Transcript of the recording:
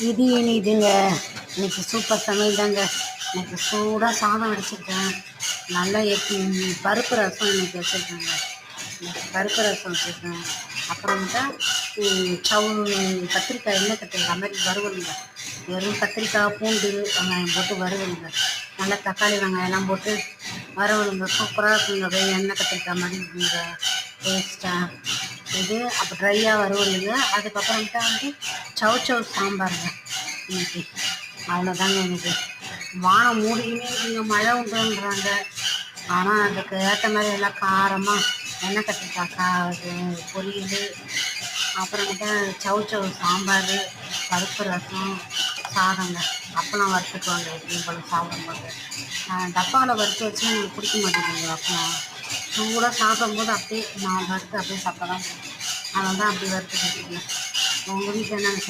இது இனிதுங்க. இன்னைக்கு சூப்பர் சமையல் தாங்க. இன்னைக்கு சூடாக சாதம் வச்சுருக்கேன். நல்லா பருப்பு ரசம் இன்னைக்கு வச்சுருக்கேங்க. இன்னைக்கு பருப்பு ரசம் வச்சுருக்கேன். அப்புறமேட்டா கத்திரிக்காய் எண்ணெய் கத்திரிக்காய் மாதிரி வறுவலுங்க. வெறும் கத்திரிக்காய், பூண்டு, வெங்காயம் போட்டு வறுவலுங்க. நல்லா தக்காளி வெங்காயம்லாம் போட்டு வறுவலுங்க. சூப்பராக இருக்குங்க. அப்படியே எண்ணெய் கத்திரிக்காய் மாதிரி இருக்குங்க, டேஸ்ட்டாக. இது அப்போ ட்ரையாக வறுவலுங்க. அதுக்கப்புறமேட்டா சவ் சாம்பாருங்க இன்னைக்கு. அவ்வளோதாங்க. எனக்கு வானம் மூடிக்கினே இருக்குங்க, மழை உண்டுன்றாங்க. ஆனால் அதுக்கு ஏற்ற மாதிரி எல்லாம் காரமாக எண்ணெய் கத்திரிக்காய் பொரியல், அப்புறமேட்டா சவ் சாம்பார், பருப்பு ரசம், சாதங்க. அப்பளம் வறுத்துக்குவாங்க எப்பயும் போல் சாப்பிடும்போது. டப்பாவில் வறுத்து வச்சு எனக்கு பிடிக்க மாட்டேங்குது அப்பளம். சூடாக சாப்பிடும்போது அப்படியே நான் வறுத்து அப்படியே சாப்பிட்டா தான். அதனால தான் அப்படி வறுத்து கொடுத்துருக்கேன். உங்கள் வீட்டில் என்ன